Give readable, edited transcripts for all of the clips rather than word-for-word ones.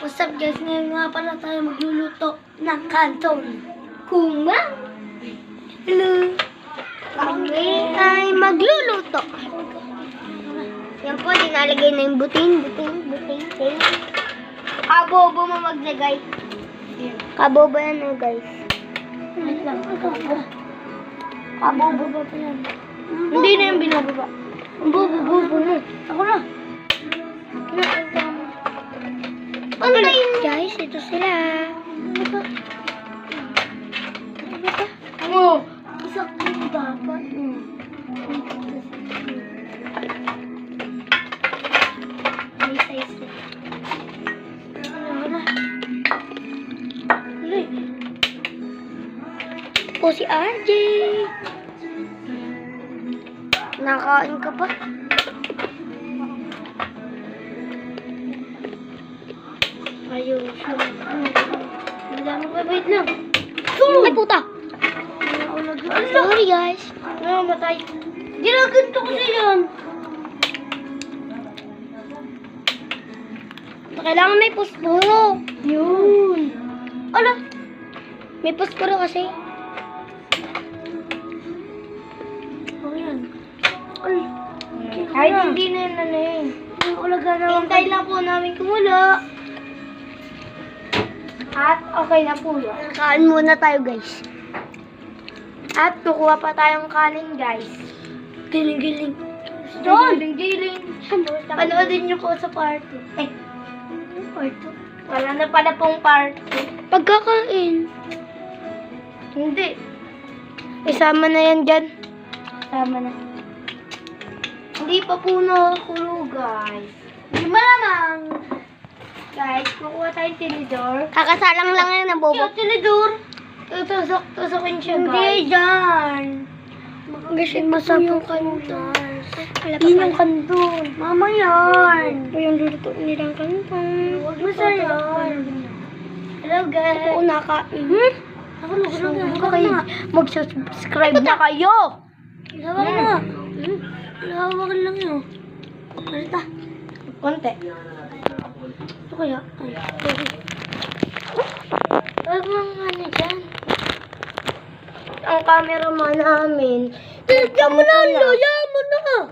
What's up guys, ngayon nga pala tayo magluluto ng canton. Kumang! Hello! Kami ay magluluto. Yan po, dinalagay na yung buting. Kabobo mo maglagay. Kabobo yan guys. Wait lang, kabobo ba pa yan? Hindi na yung binababa. Ang bobo mo. Ako na. Pantayin guys, ito sila. Oh, isang kilo dapat. May size na. Ano? Po si RJ. Nakain ka pa? Ayun. Madami pa. Wait lang. Ay, puta! Sorry, guys. Matay. Ginaganto ko siya yan. Kailangan may posporo. Yun. Ala. May posporo kasi. Oh, yan. Ay. Kahit hindi na yan na yun. Hintay lang po namin kumulo. At okay na po yun. Kain muna tayo guys. At kukuha pa tayong kanin guys. Giling. Giling. Panoodin nyo po sa part 2. Part 2? Wala na pala pong part 2. Pagkakain. Hindi. Isama na yan dyan. Isama na. Hindi pa po nakulo guys. Hindi malamang. Guys, kukuha tayong tinidor. Kakasalang lang yan, nabobo. Yung tinidor. Tutusokin siya, guys. Hindi dyan. Kasi masapong kanton. Yun yung kanton. Mama yan. Ito yung luluto nilang kanton. Masaya. Hello, guys. Ako nakain. Mag-subscribe na kayo. Lawak na. Lawak lang yun. Malita. Konti. Ito kaya? Ay, mga ano dyan? Ang cameraman namin. Tinagyan mo na, loya mo na.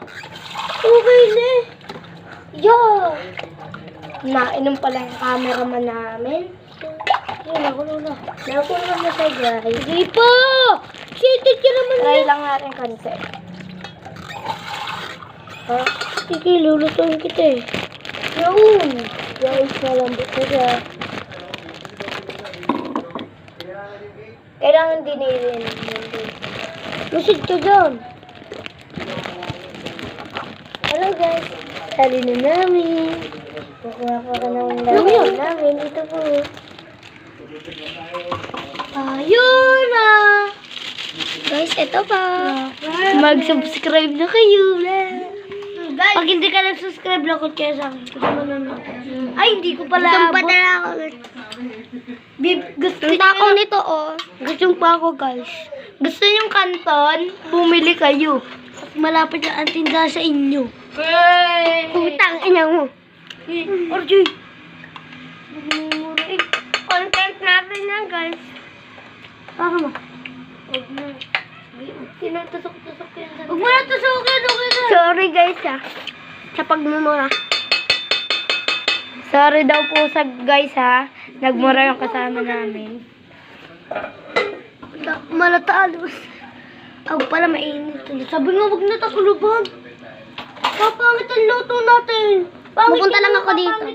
Okay na. Yeah. Nainom pala yung cameraman namin. Yun, nakulo na. Nakulo na siya, guys. Hindi pa! Sitit ka naman na. Try lang natin kanse. Ha? Sige, lulutuin kita eh. Yun! Guys, malambot na siya. Kailangan dinilin. Lusid ka dyan. Hello guys. Sali na namin. Kukuha ka ng lamin namin. Ito po. Ayun na. Guys, ito pa. Mag-subscribe na kayo. Guys, pag hindi ka nag-subscribe, lakot kayo sa akin. Ay, hindi ko pala abot. Gusto ako nito, oh. Gusto pa ako, guys. Gusto yung kanton, bumili kayo. Malapit na ang tinda sa inyo. Putang ina mo. Orjoy. Content natin yan, guys. Baka mo. Huwag na. Tinutusok-tusok yun. Huwag mo na tusukin, okay na. Sorry, guys, ha. Sa pagmumura. Sorry daw po sa guys, ha. Nagmura yung kasama namin. Malatalos. Ako pala mainit. Sabi nga, huwag na takuluban. Papangit ang luto natin. Pupunta lang ako dito.